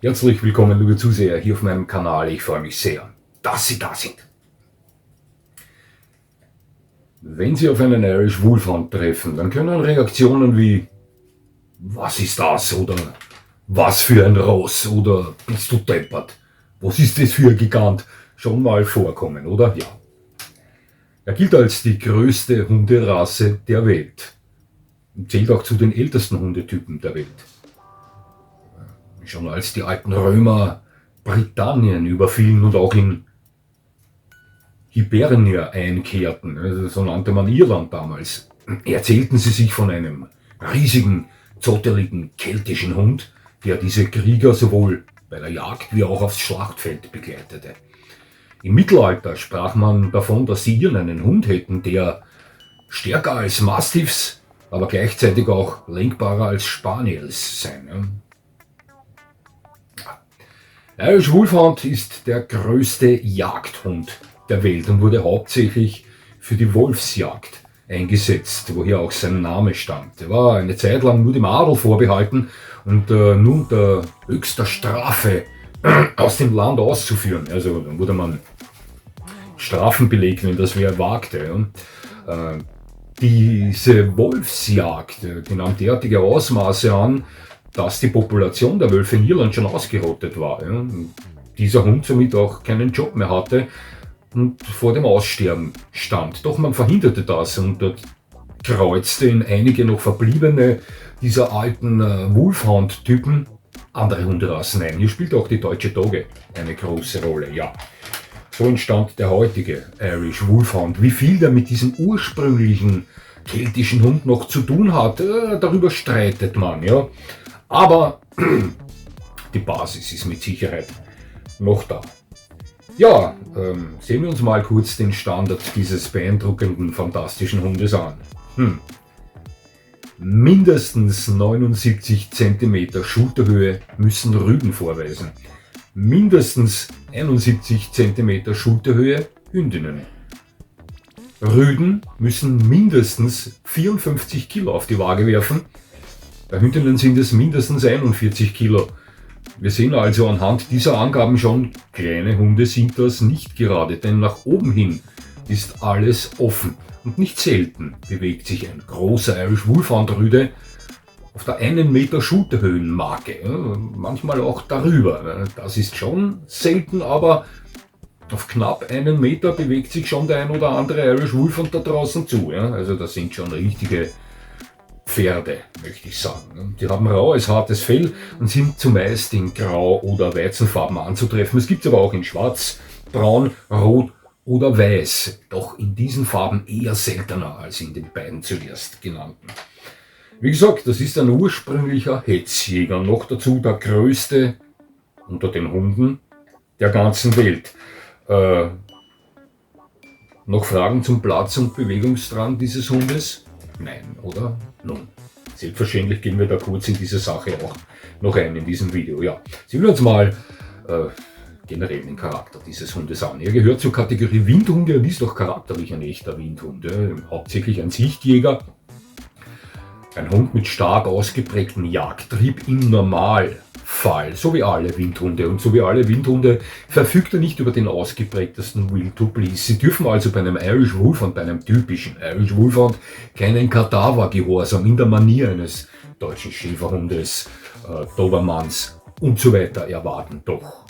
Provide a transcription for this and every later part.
Herzlich willkommen, liebe Zuseher, hier auf meinem Kanal. Ich freue mich sehr, dass Sie da sind. Wenn Sie auf einen Irish Wolfhound treffen, dann können Reaktionen wie "Was ist das?" oder "Was für ein Ross?" oder "Bist du deppert? Was ist das für ein Gigant?" schon mal vorkommen, oder? Ja. Er gilt als die größte Hunderasse der Welt und zählt auch zu den ältesten Hundetypen der Welt. Schon als die alten Römer Britannien überfielen und auch in Hibernia einkehrten, also so nannte man Irland damals, erzählten sie sich von einem riesigen, zotteligen keltischen Hund, der diese Krieger sowohl bei der Jagd wie auch aufs Schlachtfeld begleitete. Im Mittelalter sprach man davon, dass sie einen Hund hätten, der stärker als Mastiffs, aber gleichzeitig auch lenkbarer als Spaniels sein. Irish Wolfhound ist der größte Jagdhund der Welt und wurde hauptsächlich für die Wolfsjagd eingesetzt, woher auch sein Name stammt. Er war eine Zeit lang nur dem Adel vorbehalten und nur unter höchster Strafe aus dem Land auszuführen. Also dann wurde man Strafen belegt, wenn das wer wagte. Diese Wolfsjagd, die nahm derartige Ausmaße an, dass die Population der Wölfe in Irland schon ausgerottet war. Dieser Hund somit auch keinen Job mehr hatte und vor dem Aussterben stand. Doch man verhinderte das und dort kreuzte in einige noch verbliebene dieser alten Wolfhound-Typen andere Hunderassen ein. Hier spielt auch die deutsche Dogge eine große Rolle. Ja, so entstand der heutige Irish Wolfhound. Wie viel der mit diesem ursprünglichen keltischen Hund noch zu tun hat, darüber streitet man. Ja. Aber die Basis ist mit Sicherheit noch da. Ja, sehen wir uns mal kurz den Standard dieses beeindruckenden, fantastischen Hundes an. Mindestens 79 cm Schulterhöhe müssen Rüden vorweisen. Mindestens 71 cm Schulterhöhe Hündinnen. Rüden müssen mindestens 54 Kilo auf die Waage werfen. Bei Hündinnen sind es mindestens 41 Kilo. Wir sehen also anhand dieser Angaben schon, kleine Hunde sind das nicht gerade, denn nach oben hin ist alles offen. Und nicht selten bewegt sich ein großer Irish Wolfhound Rüde auf der 1 Meter Schulterhöhenmarke, manchmal auch darüber. Das ist schon selten, aber auf knapp 1 Meter bewegt sich schon der ein oder andere Irish Wolfhound da draußen zu. Also das sind schon richtige Pferde, möchte ich sagen. Die haben raues, hartes Fell und sind zumeist in Grau- oder Weizenfarben anzutreffen. Es gibt es aber auch in Schwarz, Braun, Rot oder Weiß. Doch in diesen Farben eher seltener als in den beiden zuerst genannten. Wie gesagt, das ist ein ursprünglicher Hetzjäger. Noch dazu der größte unter den Hunden der ganzen Welt. Noch Fragen zum Platz- und Bewegungsdrang dieses Hundes? Nein, oder? Nun, selbstverständlich gehen wir da kurz in diese Sache auch noch ein in diesem Video. Ja, sehen wir uns mal generell den Charakter dieses Hundes an. Er gehört zur Kategorie Windhunde und ist auch charakterlich ein echter Windhund. Hauptsächlich ein Sichtjäger. Ein Hund mit stark ausgeprägtem Jagdtrieb im Normalfall, so wie alle Windhunde. Und so wie alle Windhunde verfügt er nicht über den ausgeprägtesten Will to Please. Sie dürfen also bei einem Irish Wolfhound, bei einem typischen Irish Wolfhound, keinen Kadavergehorsam in der Manier eines deutschen Schäferhundes, Dobermanns und so weiter erwarten. Doch,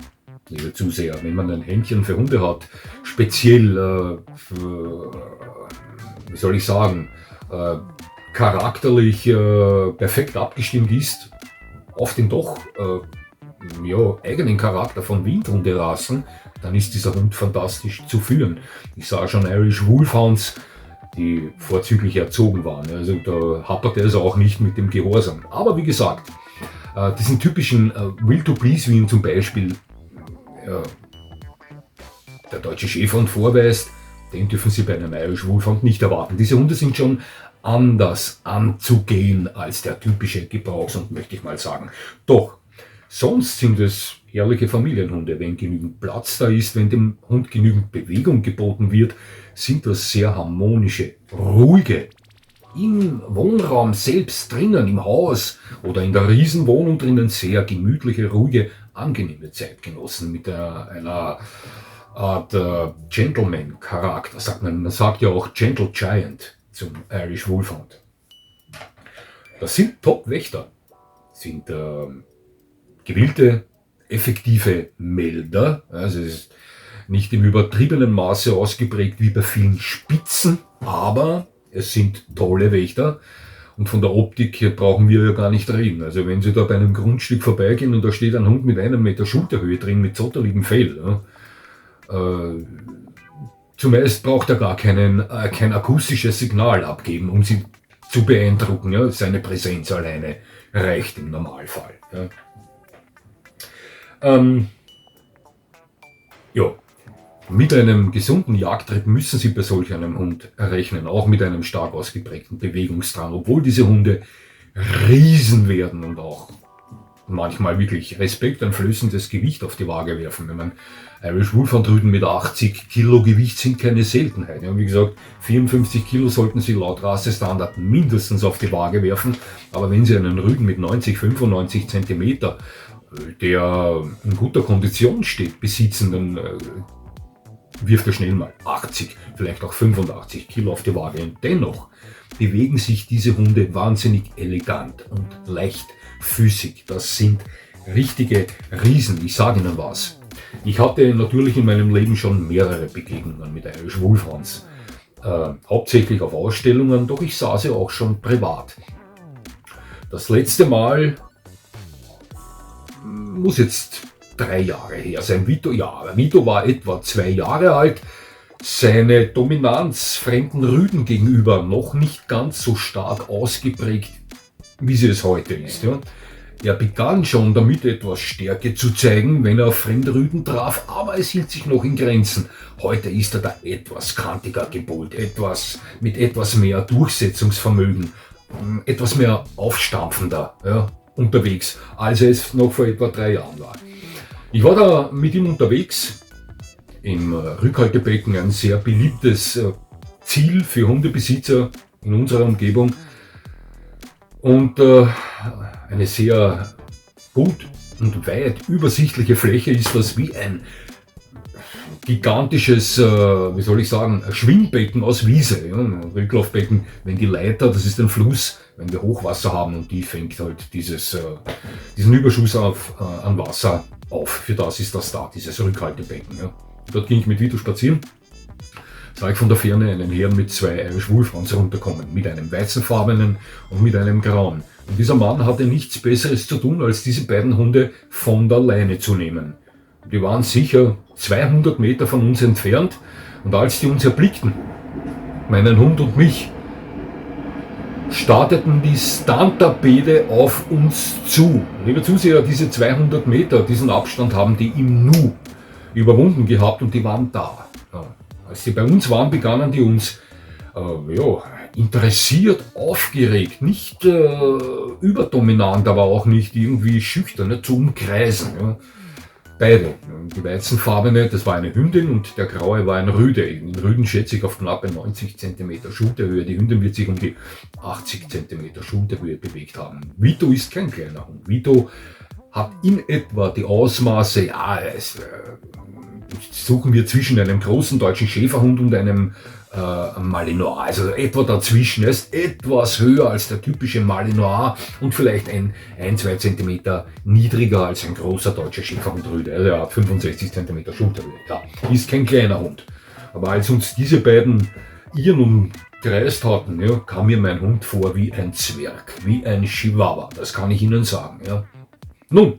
liebe Zuseher, wenn man ein Händchen für Hunde hat, speziell, wie soll ich sagen, charakterlich perfekt abgestimmt ist auf den doch eigenen Charakter von Windhunderassen, dann ist dieser Hund fantastisch zu führen. Ich sah schon Irish Wolfhounds, die vorzüglich erzogen waren. Also da haperte es auch nicht mit dem Gehorsam. Aber wie gesagt, diesen typischen Will to Please, wie ihn zum Beispiel der deutsche Schäferhund vorweist, den dürfen Sie bei einem Irish Wolfhound nicht erwarten. Diese Hunde sind schon anders anzugehen als der typische Gebrauchshund, möchte ich mal sagen. Doch, sonst sind es herrliche Familienhunde. Wenn genügend Platz da ist, wenn dem Hund genügend Bewegung geboten wird, sind das sehr harmonische, ruhige, im Wohnraum selbst drinnen, im Haus oder in der Riesenwohnung drinnen sehr gemütliche, ruhige, angenehme Zeitgenossen mit einer Art Gentleman-Charakter. Man sagt ja auch Gentle Giant zum Irish Wolfhound. Das sind Top-Wächter, sind gewillte, effektive Melder. Also es ist nicht im übertriebenen Maße ausgeprägt wie bei vielen Spitzen, aber es sind tolle Wächter. Und von der Optik brauchen wir ja gar nicht reden. Also wenn Sie da bei einem Grundstück vorbeigehen und da steht ein Hund mit 1 Meter Schulterhöhe drin, mit zotterligem Fell, zumeist braucht er gar kein akustisches Signal abgeben, um Sie zu beeindrucken. Ja? Seine Präsenz alleine reicht im Normalfall. Ja. Mit einem gesunden Jagdtrieb müssen Sie bei solch einem Hund rechnen, auch mit einem stark ausgeprägten Bewegungsdrang, obwohl diese Hunde Riesen werden und auch manchmal wirklich respekteinflößendes Gewicht auf die Waage werfen. Wenn man Irish Wolfhound-Rüden mit 80 Kilo Gewicht sind keine Seltenheit. Ja, wie gesagt, 54 Kilo sollten Sie laut Rassestandard mindestens auf die Waage werfen, aber wenn Sie einen Rüden mit 90, 95 Zentimeter, der in guter Kondition steht, besitzen, dann wirft er schnell mal 80, vielleicht auch 85 Kilo auf die Waage. Und dennoch bewegen sich diese Hunde wahnsinnig elegant und leichtfüßig. Das sind richtige Riesen. Ich sage Ihnen was. Ich hatte natürlich in meinem Leben schon mehrere Begegnungen mit Irish Wolfhounds. Hauptsächlich auf Ausstellungen, doch ich sah sie auch schon privat. Das letzte Mal muss jetzt 3 Jahre her sein. Vito war etwa 2 Jahre alt. Seine Dominanz fremden Rüden gegenüber noch nicht ganz so stark ausgeprägt, wie sie es heute ist. Ja. Er begann schon damit etwas Stärke zu zeigen, wenn er auf fremde Rüden traf, aber es hielt sich noch in Grenzen. Heute ist er da etwas kantiger gepolt, mit etwas mehr Durchsetzungsvermögen, etwas mehr aufstampfender unterwegs, als es noch vor etwa 3 Jahren war. Ich war da mit ihm unterwegs, im Rückhaltebecken, ein sehr beliebtes Ziel für Hundebesitzer in unserer Umgebung und eine sehr gut und weit übersichtliche Fläche ist das, wie ein gigantisches, Schwimmbecken aus Wiese. Ja, ein Rücklaufbecken, wenn die Leiter, das ist ein Fluss, wenn wir Hochwasser haben und die fängt halt diesen Überschuss an Wasser auf. Für das ist das da, dieses Rückhaltebecken. Ja. Dort ging ich mit Vito spazieren, sah ich von der Ferne einen Herrn mit 2 Irish Wolfhounds runterkommen, mit einem weißenfarbenen und mit einem grauen. Und dieser Mann hatte nichts Besseres zu tun, als diese beiden Hunde von der Leine zu nehmen. Die waren sicher 200 Meter von uns entfernt und als die uns erblickten, meinen Hund und mich, starteten die Stampede auf uns zu. Liebe Zuseher, diese 200 Meter, diesen Abstand haben die im Nu überwunden gehabt und die waren da. Ja. Als die bei uns waren, begannen die uns interessiert, aufgeregt, nicht überdominant, aber auch nicht irgendwie schüchtern, zu umkreisen. Ja. Beide. Die weizenfarbene, das war eine Hündin und der graue war ein Rüde. Den Rüden schätze ich auf knappe 90 cm Schulterhöhe. Die Hündin wird sich um die 80 cm Schulterhöhe bewegt haben. Vito ist kein kleiner Hund. Vito hat in etwa die Ausmaße, suchen wir zwischen einem großen deutschen Schäferhund und einem Malinois, also etwa dazwischen. Er ist etwas höher als der typische Malinois und vielleicht 1-2 cm niedriger als ein großer deutscher Schäferhund-Rüde. Also er hat 65 cm Schulterhöhe. Ja, ist kein kleiner Hund. Aber als uns diese beiden Iren umkreist hatten, ja, kam mir mein Hund vor wie ein Zwerg, wie ein Chihuahua. Das kann ich Ihnen sagen. Ja. Nun,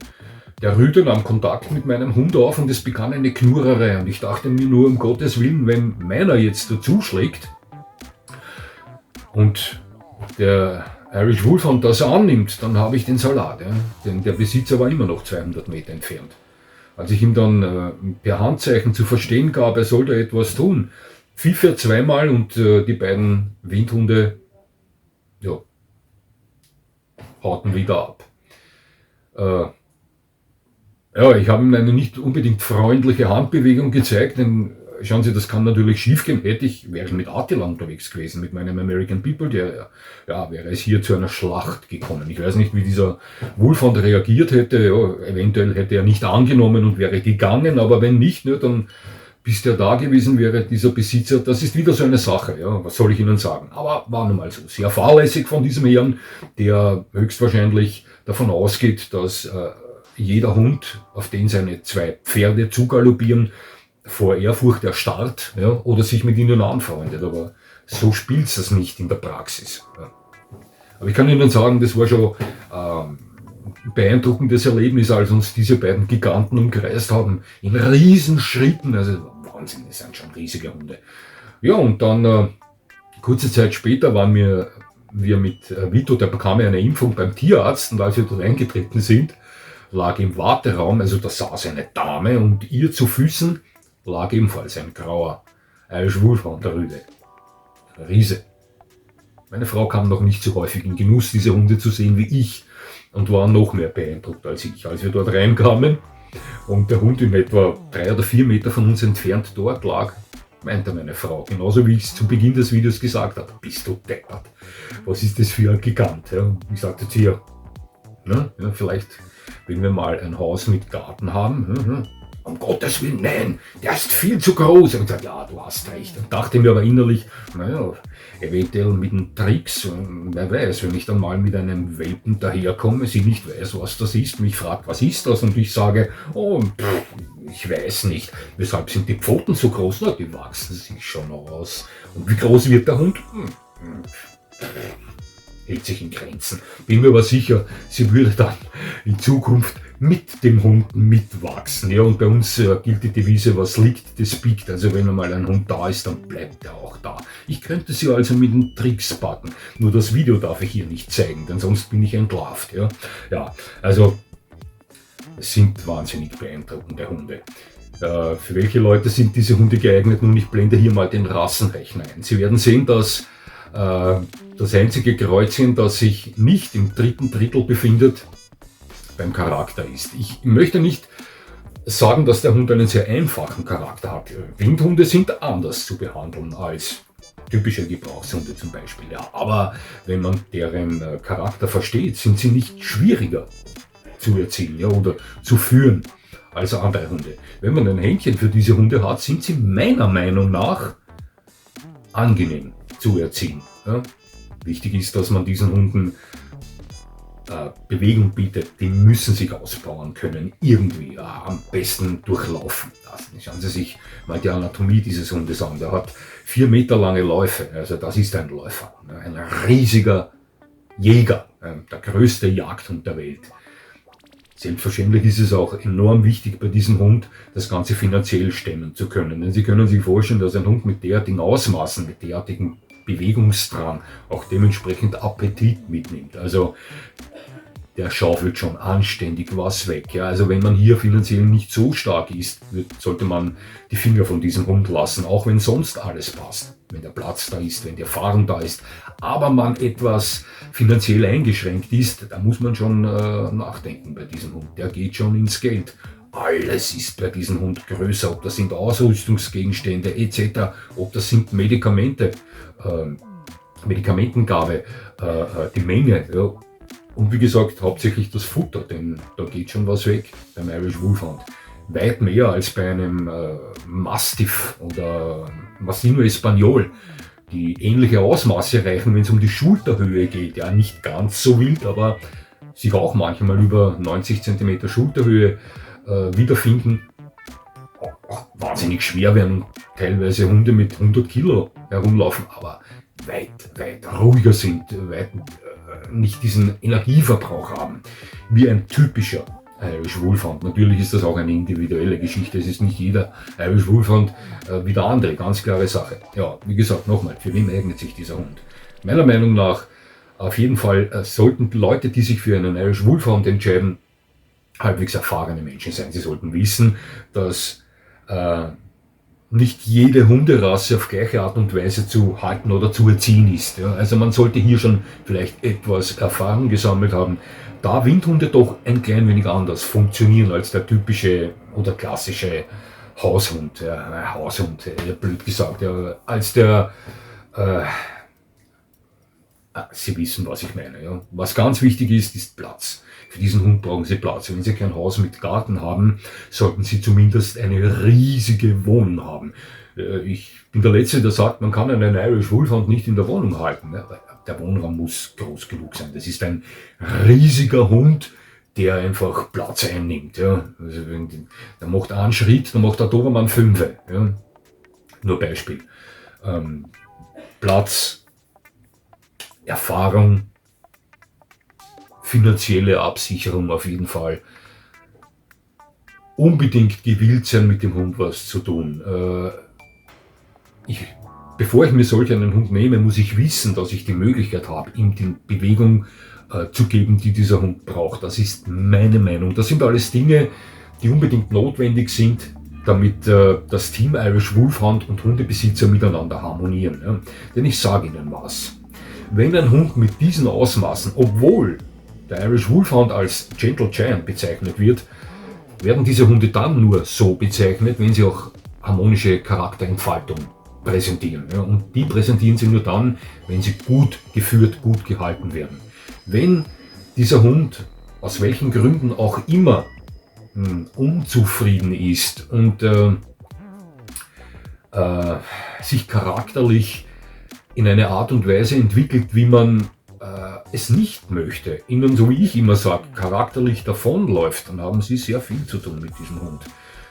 der Rüde nahm Kontakt mit meinem Hund auf und es begann eine Knurrerei. Und ich dachte mir nur, um Gottes Willen, wenn meiner jetzt dazu schlägt und der Irish Wolfhound das annimmt, dann habe ich den Salat. Ja? Denn der Besitzer war immer noch 200 Meter entfernt. Als ich ihm dann per Handzeichen zu verstehen gab, er sollte etwas tun, pfiff er zweimal und die beiden Windhunde hauten wieder ab. Ich habe ihm eine nicht unbedingt freundliche Handbewegung gezeigt, denn schauen Sie, das kann natürlich schiefgehen. Wäre ich mit Attila unterwegs gewesen, mit meinem American People, wäre es hier zu einer Schlacht gekommen. Ich weiß nicht, wie dieser Wolfhound reagiert hätte. Ja, eventuell hätte er nicht angenommen und wäre gegangen, aber wenn nicht, ne, dann bis der da gewesen wäre, dieser Besitzer. Das ist wieder so eine Sache, ja, was soll ich Ihnen sagen. Aber war nun mal so. Sehr fahrlässig von diesem Herrn, der höchstwahrscheinlich davon ausgeht, dass jeder Hund, auf den seine 2 Pferde zugaloppieren, vor Ehrfurcht erstarrt, ja, oder sich mit ihnen anfreundet. Aber so spielt es nicht in der Praxis. Ja. Aber ich kann Ihnen sagen, das war schon ein beeindruckendes Erlebnis, als uns diese beiden Giganten umkreist haben, in Riesenschritten. Also Wahnsinn, das sind schon riesige Hunde. Ja, und dann kurze Zeit später waren wir mit Vito, der bekam ja eine Impfung beim Tierarzt, und als wir dort eingetreten sind, lag im Warteraum, also da saß eine Dame, und ihr zu Füßen lag ebenfalls ein grauer Irish Wolfhound, der Rüde. Ein Riese. Meine Frau kam noch nicht so häufig in Genuss, diese Hunde zu sehen wie ich, und war noch mehr beeindruckt als ich. Als wir dort reinkamen und der Hund in etwa 3 oder 4 Meter von uns entfernt dort lag, meinte meine Frau, genauso wie ich es zu Beginn des Videos gesagt habe: Bist du deppert? Was ist das für ein Gigant? Ja, ich sagte zu ihr, ja, vielleicht, wenn wir mal ein Haus mit Garten haben, um Gottes Willen, nein, der ist viel zu groß. Und ich gesagt, ja, du hast recht. Und dachte mir aber innerlich, naja, eventuell mit den Tricks, wer weiß, wenn ich dann mal mit einem Welpen daherkomme, sie nicht weiß, was das ist, mich fragt, was ist das? Und ich sage, ich weiß nicht. Weshalb sind die Pfoten so groß? Na, die wachsen sich schon aus. Und wie groß wird der Hund? Hält sich in Grenzen. Bin mir aber sicher, sie würde dann in Zukunft mit dem Hund mitwachsen. Ja, und bei uns gilt die Devise, was liegt, das biegt. Also wenn einmal ein Hund da ist, dann bleibt er auch da. Ich könnte sie also mit den Tricks packen. Nur das Video darf ich hier nicht zeigen, denn sonst bin ich entlarvt. Ja, also es sind wahnsinnig beeindruckende Hunde. Für welche Leute sind diese Hunde geeignet? Nun, ich blende hier mal den Rassenrechner ein. Sie werden sehen, dass das einzige Kreuzchen, das sich nicht im 3. Drittel befindet, beim Charakter ist. Ich möchte nicht sagen, dass der Hund einen sehr einfachen Charakter hat. Windhunde sind anders zu behandeln als typische Gebrauchshunde zum Beispiel. Ja, aber wenn man deren Charakter versteht, sind sie nicht schwieriger zu erziehen, ja, oder zu führen als andere Hunde. Wenn man ein Händchen für diese Hunde hat, sind sie meiner Meinung nach angenehm zu erziehen. Ja. Wichtig ist, dass man diesen Hunden Bewegung bietet. Die müssen sich ausbauen können, irgendwie, am besten durchlaufen. Schauen Sie sich mal die Anatomie dieses Hundes an. Der hat 4 Meter lange Läufe, also das ist ein Läufer, ein riesiger Jäger, der größte Jagdhund der Welt. Selbstverständlich ist es auch enorm wichtig bei diesem Hund, das Ganze finanziell stemmen zu können. Denn Sie können sich vorstellen, dass ein Hund mit derartigen Ausmaßen, mit derartigen Bewegungsdrang auch dementsprechend Appetit mitnimmt. Also der schaufelt schon anständig was weg. Ja. Also wenn man hier finanziell nicht so stark ist, sollte man die Finger von diesem Hund lassen, auch wenn sonst alles passt. Wenn der Platz da ist, wenn die Erfahrung da ist, aber man etwas finanziell eingeschränkt ist, da muss man schon nachdenken bei diesem Hund. Der geht schon ins Geld. Alles ist bei diesem Hund größer, ob das sind Ausrüstungsgegenstände etc., ob das sind Medikamente, Medikamentengabe, die Menge. Ja. Und wie gesagt, hauptsächlich das Futter, denn da geht schon was weg beim Irish Wolfhound. Weit mehr als bei einem Mastiff oder Massino Espagnol, die ähnliche Ausmaße erreichen, wenn es um die Schulterhöhe geht. Ja, nicht ganz so wild, aber sich auch manchmal über 90 cm Schulterhöhe wiederfinden. Auch wahnsinnig schwer werden teilweise Hunde mit 100 Kilo herumlaufen, aber weit ruhiger sind, weit nicht diesen Energieverbrauch haben, wie ein typischer Irish Wolfhound. Natürlich ist das auch eine individuelle Geschichte, es ist nicht jeder Irish Wolfhound wie der andere, ganz klare Sache. Ja, wie gesagt, nochmal, für wen eignet sich dieser Hund? Meiner Meinung nach auf jeden Fall sollten Leute, die sich für einen Irish Wolfhound entscheiden, halbwegs erfahrene Menschen sein. Sie sollten wissen, dass nicht jede Hunderasse auf gleiche Art und Weise zu halten oder zu erziehen ist. Ja. Also man sollte hier schon vielleicht etwas Erfahrung gesammelt haben, da Windhunde doch ein klein wenig anders funktionieren als der typische oder klassische Haushund, Haushund, blöd gesagt, ja, als der, Sie wissen, was ich meine. Ja. Was ganz wichtig ist, ist Platz. Für diesen Hund brauchen Sie Platz. Wenn Sie kein Haus mit Garten haben, sollten Sie zumindest eine riesige Wohnung haben. Ich bin der Letzte, der sagt, man kann einen Irish Wolfhound nicht in der Wohnung halten. Der Wohnraum muss groß genug sein. Das ist ein riesiger Hund, der einfach Platz einnimmt. Ja. Also der macht einen Schritt, dann macht der Dobermann 5. Ja. Nur Beispiel. Platz, Erfahrung, finanzielle Absicherung auf jeden Fall. Unbedingt gewillt sein, mit dem Hund was zu tun. Bevor ich mir solch einen Hund nehme, muss ich wissen, dass ich die Möglichkeit habe, ihm die Bewegung zu geben, die dieser Hund braucht. Das ist meine Meinung. Das sind alles Dinge, die unbedingt notwendig sind, damit das Team Irish Wolfhound und Hundebesitzer miteinander harmonieren. Ja. Denn ich sage Ihnen was. Wenn ein Hund mit diesen Ausmaßen, obwohl der Irish Wolfhound als Gentle Giant bezeichnet wird, werden diese Hunde dann nur so bezeichnet, wenn sie auch harmonische Charakterentfaltung präsentieren. Ja, und die präsentieren sie nur dann, wenn sie gut geführt, gut gehalten werden. Wenn dieser Hund aus welchen Gründen auch immer unzufrieden ist und sich charakterlich in eine Art und Weise entwickelt, wie man es nicht möchte, ihnen, so wie ich immer sage, charakterlich davonläuft, dann haben sie sehr viel zu tun mit diesem Hund.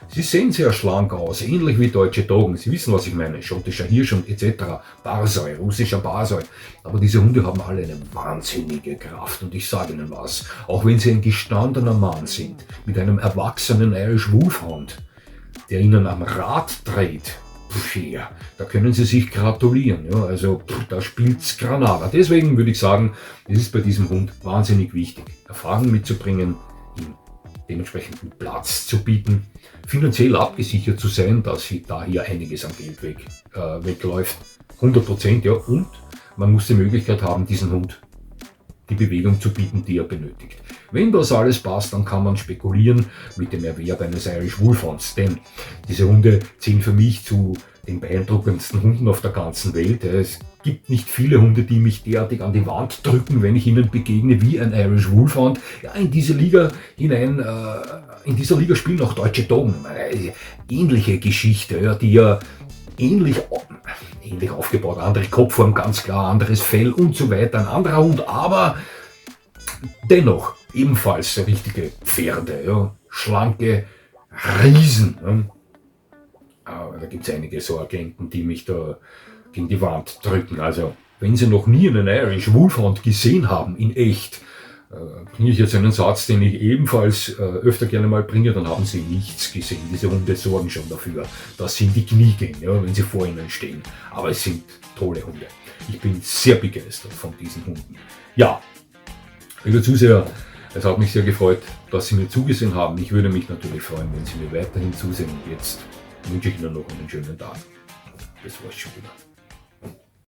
Sie sehen sehr schlank aus, ähnlich wie deutsche Doggen. Sie wissen, was ich meine. Schottischer Hirsch und etc. Barsoi, russischer Barsoi. Aber diese Hunde haben alle eine wahnsinnige Kraft. Und ich sage Ihnen was, auch wenn sie ein gestandener Mann sind, mit einem erwachsenen Irish Wolfhound, der ihnen am Rad dreht, ja, da können Sie sich gratulieren. Ja, also da spielt's Granada. Deswegen würde ich sagen, es ist bei diesem Hund wahnsinnig wichtig, Erfahrung mitzubringen, ihm dementsprechenden Platz zu bieten, finanziell abgesichert zu sein, dass da hier einiges an Geld wegläuft. 100%, ja. Und man muss die Möglichkeit haben, diesen Hund die Bewegung zu bieten, die er benötigt. Wenn das alles passt, dann kann man spekulieren mit dem Erwerb eines Irish Wolfhounds, denn diese Hunde zählen für mich zu den beeindruckendsten Hunden auf der ganzen Welt. Es gibt nicht viele Hunde, die mich derartig an die Wand drücken, wenn ich ihnen begegne, wie ein Irish Wolfhound. Ja, in diese Liga hinein, in dieser Liga spielen auch deutsche Doggen. Ähnliche Geschichte, ja, die ja ähnlich aufgebaut, andere Kopfform, ganz klar, anderes Fell und so weiter, ein anderer Hund, aber dennoch ebenfalls richtige Pferde, ja, schlanke Riesen. Ja. Aber da gibt es einige so Agenten, die mich da gegen die Wand drücken. Also, wenn Sie noch nie einen Irish Wolfhound gesehen haben, in echt, bringe ich jetzt einen Satz, den ich ebenfalls öfter gerne mal bringe, dann haben Sie nichts gesehen. Diese Hunde sorgen schon dafür, dass Sie in die Knie gehen, ja, wenn Sie vor ihnen stehen. Aber es sind tolle Hunde. Ich bin sehr begeistert von diesen Hunden. Ja, liebe Zuseher, es hat mich sehr gefreut, dass Sie mir zugesehen haben. Ich würde mich natürlich freuen, wenn Sie mir weiterhin zusehen. Und jetzt wünsche ich Ihnen noch einen schönen Tag. Das war's schon wieder.